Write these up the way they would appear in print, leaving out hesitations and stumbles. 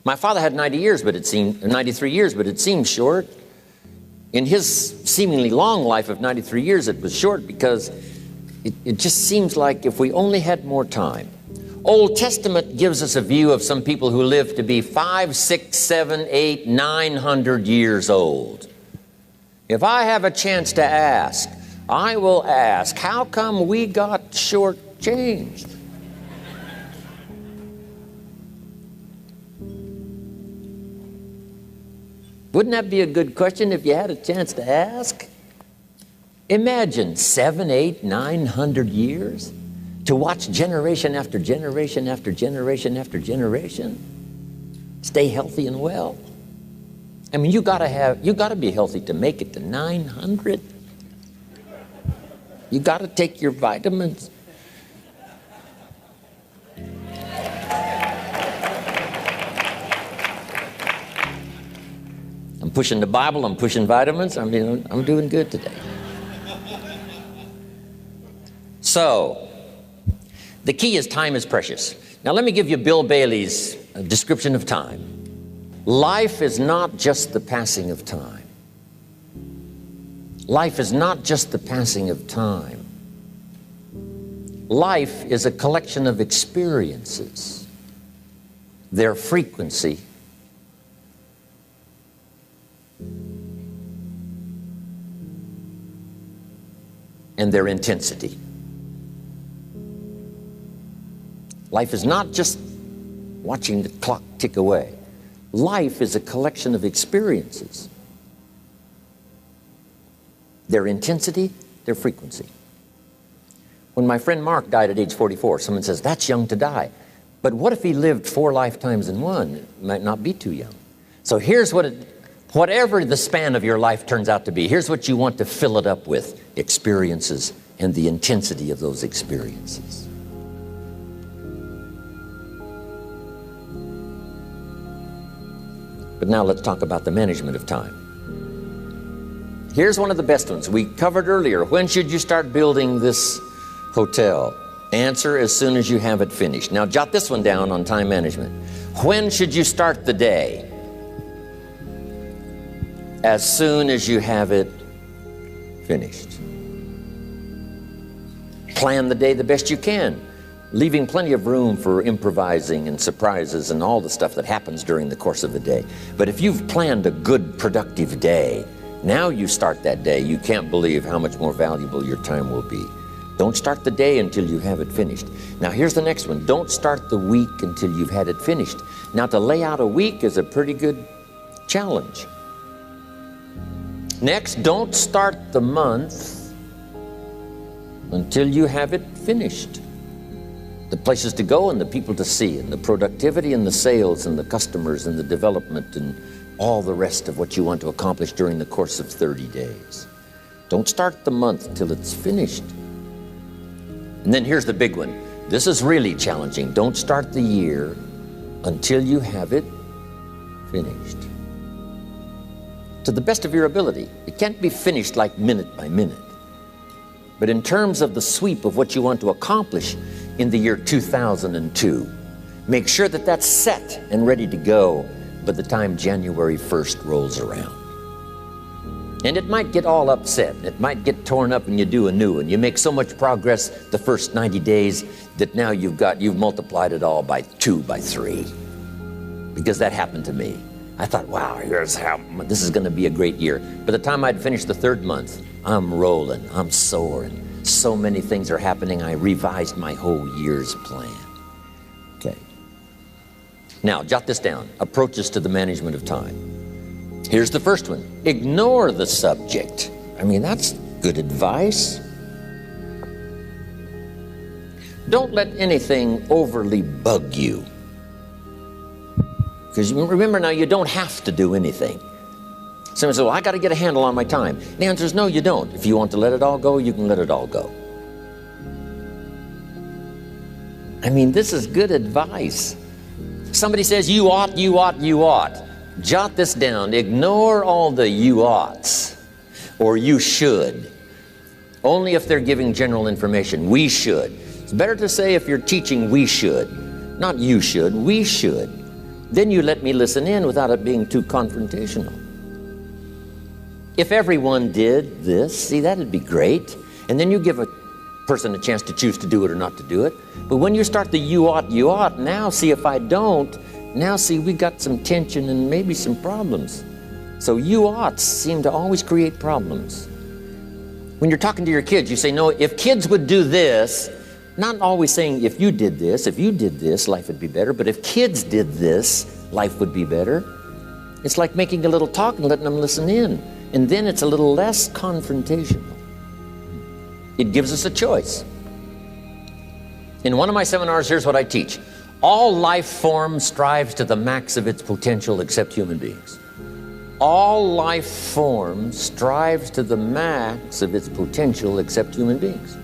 My father had 93 years, but it seemed short. In his seemingly long life of 93 years, it was short because it just seems like if we only had more time. Old Testament gives us a view of some people who live to be 500, 600, 700, 800, 900 years old. If I have a chance to ask, I will ask, how come we got shortchanged? Wouldn't that be a good question if you had a chance to ask? Imagine 700, 800, 900 years to watch generation after generation after generation after generation stay healthy and well. I mean, you gotta be healthy to make it to 900. You gotta take your vitamins. I'm pushing the Bible, I'm pushing vitamins, I'm doing good today. So, the key is time is precious. Now let me give you Bill Bailey's description of time. Life is not just the passing of time. Life is not just the passing of time. Life is a collection of experiences, their frequency, and their intensity. Life is not just watching the clock tick away. Life is a collection of experiences, their intensity, their frequency. When my friend Mark died at age 44, someone says, that's young to die. But what if he lived 4 lifetimes in one? It might not be too young. So here's whatever the span of your life turns out to be, here's what you want to fill it up with: experiences and the intensity of those experiences. But now let's talk about the management of time. Here's one of the best ones. We covered earlier, when should you start building this hotel? Answer, as soon as you have it finished. Now jot this one down on time management. When should you start the day? As soon as you have it finished. Plan the day the best you can, leaving plenty of room for improvising and surprises and all the stuff that happens during the course of the day. But if you've planned a good, productive day, now you start that day, you can't believe how much more valuable your time will be. Don't start the day until you have it finished. Now here's the next one. Don't start the week until you've had it finished. Now to lay out a week is a pretty good challenge. Next, don't start the month until you have it finished. The places to go and the people to see and the productivity and the sales and the customers and the development and all the rest of what you want to accomplish during the course of 30 days. Don't start the month till it's finished. And then here's the big one. This is really challenging. Don't start the year until you have it finished. To the best of your ability. It can't be finished like minute by minute. But in terms of the sweep of what you want to accomplish in the year 2002, make sure that that's set and ready to go by the time January 1st rolls around. And it might get all upset. It might get torn up and you do a new one. You make so much progress the first 90 days that now you've multiplied it all by 2, by 3. Because that happened to me. I thought, wow, here's how this is going to be a great year. By the time I'd finished the 3rd month, I'm rolling, I'm soaring. So many things are happening, I revised my whole year's plan. Okay. Now, jot this down. Approaches to the management of time. Here's the first one. Ignore the subject. I mean, that's good advice. Don't let anything overly bug you. Because remember now, you don't have to do anything. Someone says, well, I got to get a handle on my time. The answer is no, you don't. If you want to let it all go, you can let it all go. I mean, this is good advice. Somebody says, you ought, you ought, you ought. Jot this down. Ignore all the you oughts or you should. Only if they're giving general information. We should. It's better to say if you're teaching, we should. Not you should, we should. Then you let me listen in without it being too confrontational. If everyone did this, see, that'd be great. And then you give a person a chance to choose to do it or not to do it. But when you start the you ought, now see if I don't, now see we got some tension and maybe some problems. So you oughts seem to always create problems. When you're talking to your kids, you say, no, if kids would do this, not always saying if you did this, life would be better, but if kids did this, life would be better. It's like making a little talk and letting them listen in. And then it's a little less confrontational. It gives us a choice. In one of my seminars, here's what I teach. All life form strives to the max of its potential except human beings. All life form strives to the max of its potential except human beings.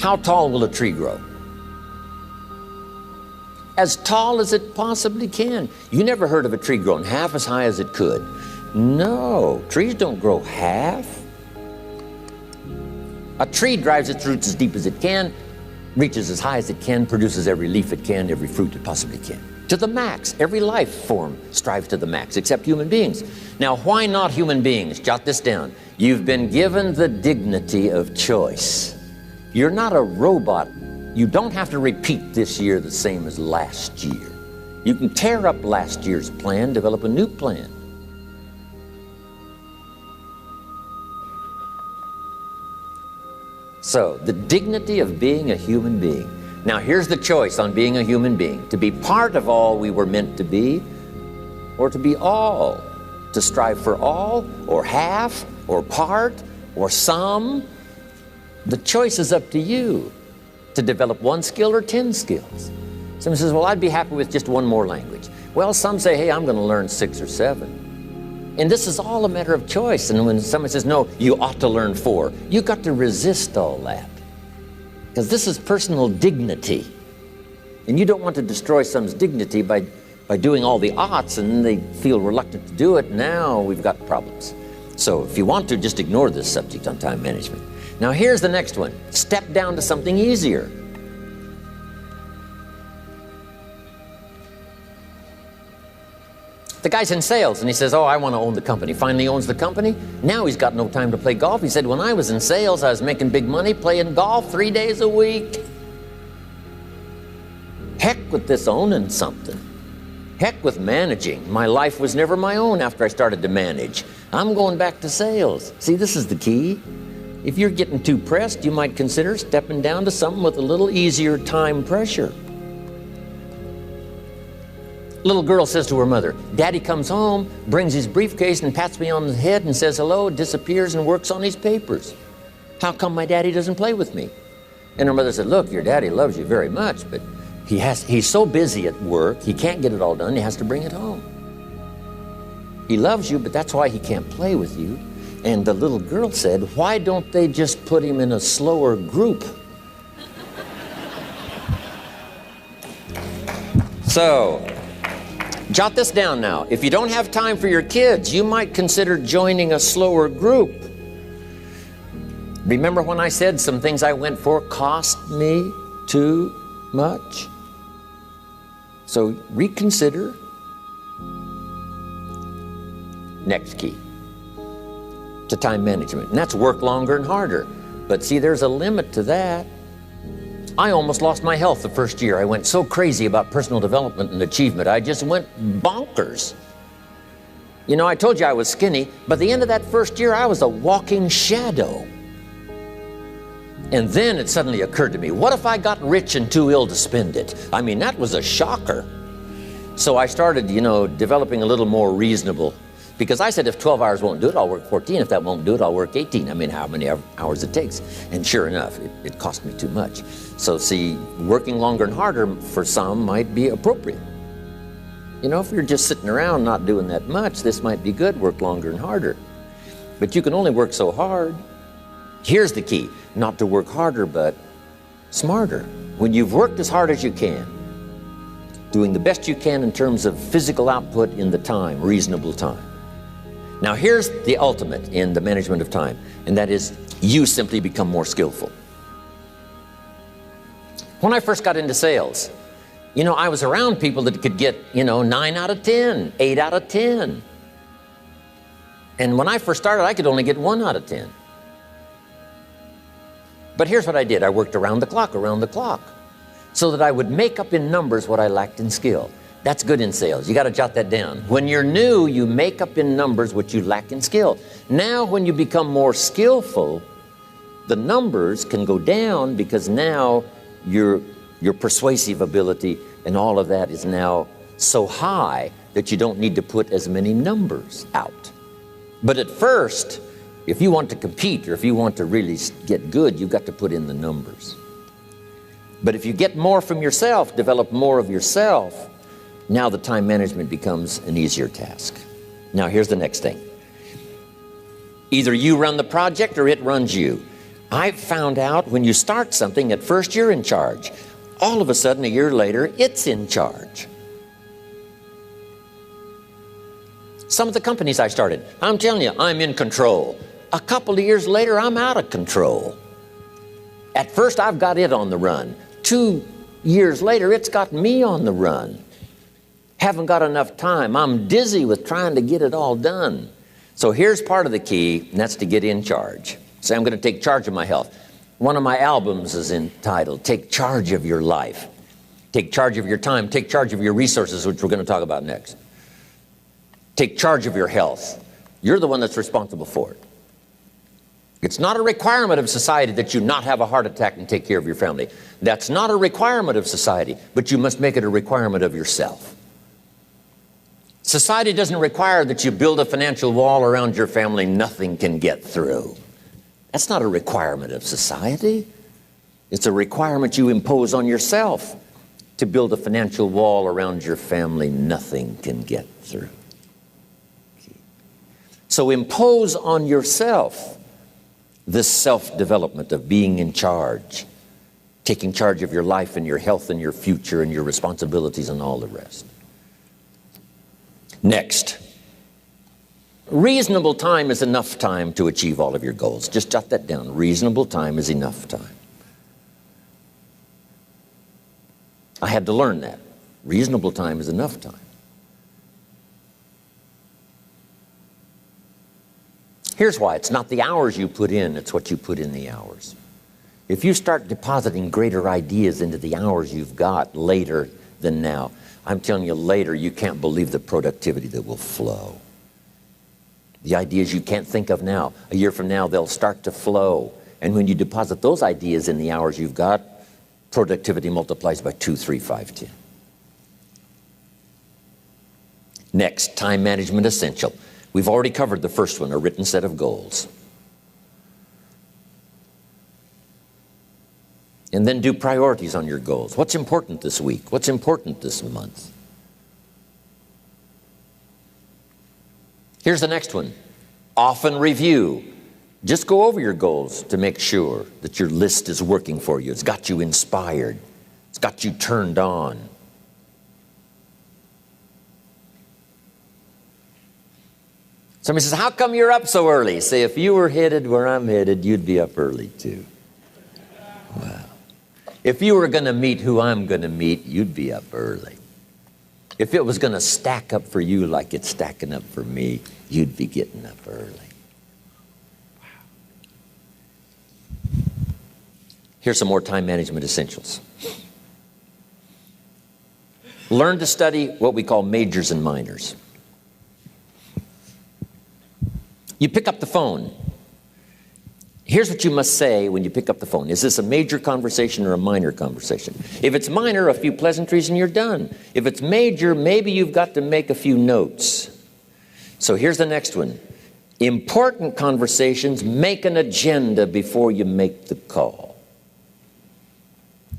How tall will a tree grow? As tall as it possibly can. You never heard of a tree growing half as high as it could. No, trees don't grow half. A tree drives its roots as deep as it can, reaches as high as it can, produces every leaf it can, every fruit it possibly can. To the max. Every life form strives to the max, except human beings. Now, why not human beings? Jot this down. You've been given the dignity of choice. You're not a robot. You don't have to repeat this year the same as last year. You can tear up last year's plan, develop a new plan. So, the dignity of being a human being. Now, here's the choice on being a human being. To be part of all we were meant to be, or to be all. To strive for all, or half, or part, or some. The choice is up to you. To develop one skill or 10 skills. Someone says, well, I'd be happy with just one more language. Well, some say, hey, I'm going to learn 6 or 7. And this is all a matter of choice. And when someone says, no, you ought to learn 4, you've got to resist all that. Because this is personal dignity. And you don't want to destroy someone's dignity by doing all the oughts, and then they feel reluctant to do it. Now we've got problems. So if you want to, just ignore this subject on time management. Now here's the next one. Step down to something easier. The guy's in sales and he says, oh, I want to own the company. Finally owns the company. Now he's got no time to play golf. He said, when I was in sales, I was making big money playing golf 3 days a week. Heck with this owning something. Heck with managing. My life was never my own after I started to manage. I'm going back to sales. See, this is the key. If you're getting too pressed, you might consider stepping down to something with a little easier time pressure. Little girl says to her mother, Daddy comes home, brings his briefcase and pats me on the head and says hello, disappears and works on his papers. How come my daddy doesn't play with me? And her mother said, look, your daddy loves you very much, but he's so busy at work, he can't get it all done, he has to bring it home. He loves you, but that's why he can't play with you. And the little girl said, why don't they just put him in a slower group? So, jot this down now. If you don't have time for your kids, you might consider joining a slower group. Remember when I said some things I went for cost me too much? So reconsider. Next key to time management, and that's work longer and harder. But see, there's a limit to that. I almost lost my health the first year. I went so crazy about personal development and achievement. I just went bonkers. You know, I told you I was skinny, but at the end of that first year, I was a walking shadow. And then it suddenly occurred to me, what if I got rich and too ill to spend it? I mean, that was a shocker. So I started, developing a little more reasonable. Because I said, if 12 hours won't do it, I'll work 14. If that won't do it, I'll work 18. I mean, how many hours it takes. And sure enough, it cost me too much. So see, working longer and harder for some might be appropriate. If you're just sitting around not doing that much, this might be good, work longer and harder. But you can only work so hard. Here's the key, not to work harder, but smarter. When you've worked as hard as you can, doing the best you can in terms of physical output in the time, reasonable time. Now here's the ultimate in the management of time, and that is you simply become more skillful. When I first got into sales, You know, I was around people that could get, 9 out of 10, 8 out of 10. And when I first started, I could only get 1 out of 10. But here's what I did. I worked around the clock, so that I would make up in numbers what I lacked in skill. That's good in sales. You got to jot that down. When you're new, you make up in numbers what you lack in skill. Now, when you become more skillful, the numbers can go down because now your persuasive ability and all of that is now so high that you don't need to put as many numbers out. But at first, if you want to compete or if you want to really get good, you've got to put in the numbers. But if you get more from yourself, develop more of yourself, now the time management becomes an easier task. Now here's the next thing. Either you run the project or it runs you. I've found out when you start something, at first you're in charge. All of a sudden, a year later, it's in charge. Some of the companies I started, I'm telling you, I'm in control. A couple of years later, I'm out of control. At first, I've got it on the run. 2 years later, it's got me on the run. Haven't got enough time. I'm dizzy with trying to get it all done. So here's part of the key, and that's to get in charge. Say, I'm going to take charge of my health. One of my albums is entitled, Take Charge of Your Life. Take charge of your time. Take charge of your resources, which we're going to talk about next. Take charge of your health. You're the one that's responsible for it. It's not a requirement of society that you not have a heart attack and take care of your family. That's not a requirement of society, but you must make it a requirement of yourself. Society doesn't require that you build a financial wall around your family nothing can get through. That's not a requirement of society. It's a requirement you impose on yourself to build a financial wall around your family nothing can get through. So impose on yourself this self-development of being in charge, taking charge of your life and your health and your future and your responsibilities and all the rest. Next, reasonable time is enough time to achieve all of your goals. Just jot that down. Reasonable time is enough time. I had to learn that. Reasonable time is enough time. Here's why. It's not the hours you put in, it's what you put in the hours. If you start depositing greater ideas into the hours you've got later than now, I'm telling you later, you can't believe the productivity that will flow. The ideas you can't think of now, a year from now, they'll start to flow. And when you deposit those ideas in the hours you've got, productivity multiplies by 2, 3, 5, 10. Next, time management essential. We've already covered the first one, a written set of goals. And then do priorities on your goals. What's important this week? What's important this month? Here's the next one. Often review. Just go over your goals to make sure that your list is working for you. It's got you inspired. It's got you turned on. Somebody says, how come you're up so early? Say, if you were headed where I'm headed, you'd be up early too. Wow. If you were going to meet who I'm going to meet, you'd be up early. If it was going to stack up for you like it's stacking up for me, you'd be getting up early. Wow. Here's some more time management essentials. Learn to study what we call majors and minors. You pick up the phone. Here's what you must say when you pick up the phone. Is this a major conversation or a minor conversation? If it's minor, a few pleasantries and you're done. If it's major, maybe you've got to make a few notes. So here's the next one. Important conversations, make an agenda before you make the call.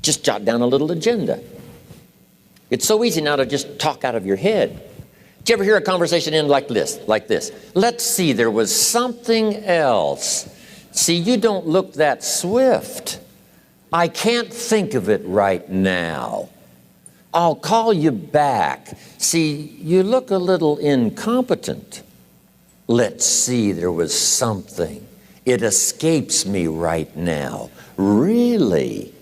Just jot down a little agenda. It's so easy now to just talk out of your head. Did you ever hear a conversation end like this? Let's see, there was something else. See, you don't look that swift. I can't think of it right now. I'll call you back. See, you look a little incompetent. Let's see, there was something. It escapes me right now. Really?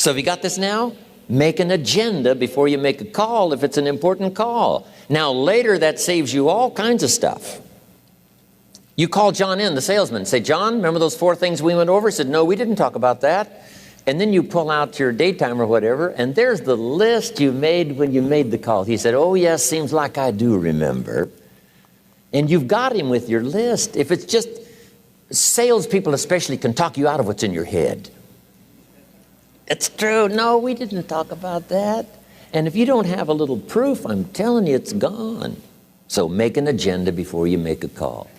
So have you got this now? Make an agenda before you make a call if it's an important call. Now later that saves you all kinds of stuff. You call John in, the salesman, say, John, remember those 4 things we went over? He said, no, we didn't talk about that. And then you pull out your daytime or whatever, and there's the list you made when you made the call. He said, oh yes, seems like I do remember. And you've got him with your list. If it's just, salespeople especially can talk you out of what's in your head. It's true. No, we didn't talk about that. And if you don't have a little proof, I'm telling you, it's gone. So make an agenda before you make a call.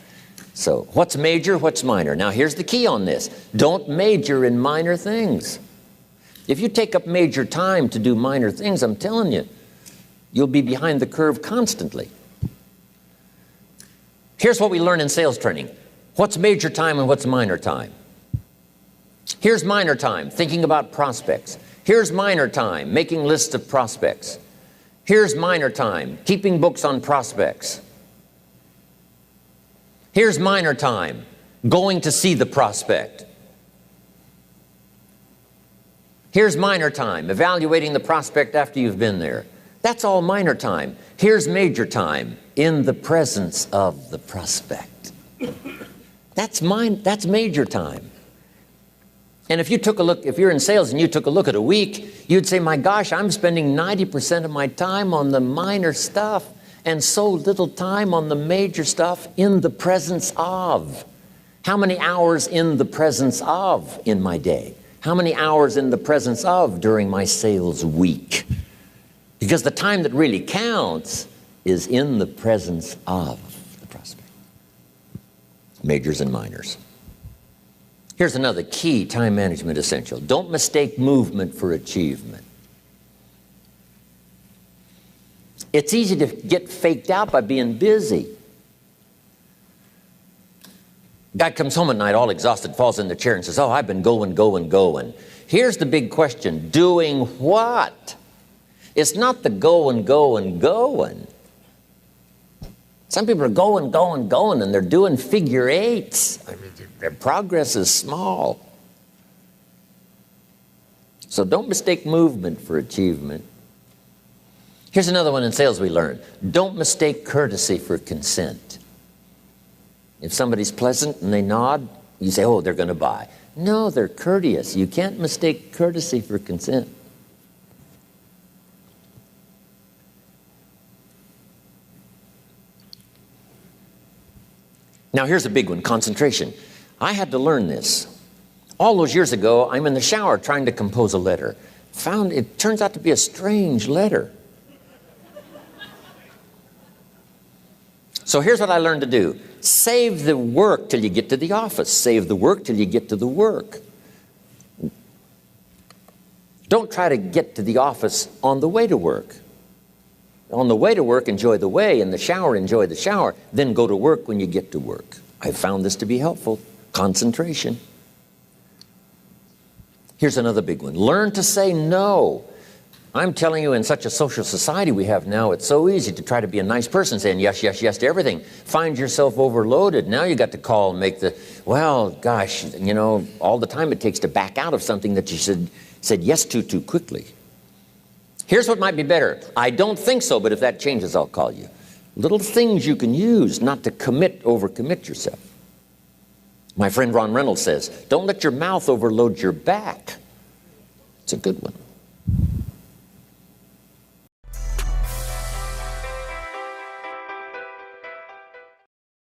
So what's major, what's minor? Now here's the key on this. Don't major in minor things. If you take up major time to do minor things, I'm telling you, you'll be behind the curve constantly. Here's what we learn in sales training. What's major time and what's minor time? Here's minor time, thinking about prospects. Here's minor time, making lists of prospects. Here's minor time, keeping books on prospects. Here's minor time, going to see the prospect. Here's minor time, evaluating the prospect after you've been there. That's all minor time. Here's major time, in the presence of the prospect. That's major time. And if you took a look, if you're in sales and you took a look at a week, you'd say, my gosh, I'm spending 90% of my time on the minor stuff and so little time on the major stuff in the presence of. How many hours in the presence of in my day? How many hours in the presence of during my sales week? Because the time that really counts is in the presence of the prospect. Majors and minors. Here's another key time management essential. Don't mistake movement for achievement. It's easy to get faked out by being busy. Guy comes home at night all exhausted, falls in the chair and says, oh, I've been going. Here's the big question. Doing what? It's not the going. Some people are going, and they're doing figure eights. I mean, their progress is small. So don't mistake movement for achievement. Here's another one in sales we learned. Don't mistake courtesy for consent. If somebody's pleasant and they nod, you say, oh, they're going to buy. No, they're courteous. You can't mistake courtesy for consent. Now here's a big one, concentration. I had to learn this. All those years ago, I'm in the shower trying to compose a letter. Found it turns out to be a strange letter. So here's what I learned to do. Save the work till you get to the office. Save the work till you get to the work. Don't try to get to the office on the way to work. On the way to work, enjoy the way. In the shower, enjoy the shower. Then go to work when you get to work. I found this to be helpful. Concentration. Here's another big one. Learn to say no. I'm telling you, in such a social society we have now, it's so easy to try to be a nice person, saying yes, yes, yes to everything. Find yourself overloaded. Now you got to call and make the, well, gosh, you know, all the time it takes to back out of something that you said yes to too quickly. Here's what might be better. I don't think so, but if that changes, I'll call you. Little things you can use not to overcommit yourself. My friend Ron Reynolds says, don't let your mouth overload your back. It's a good one.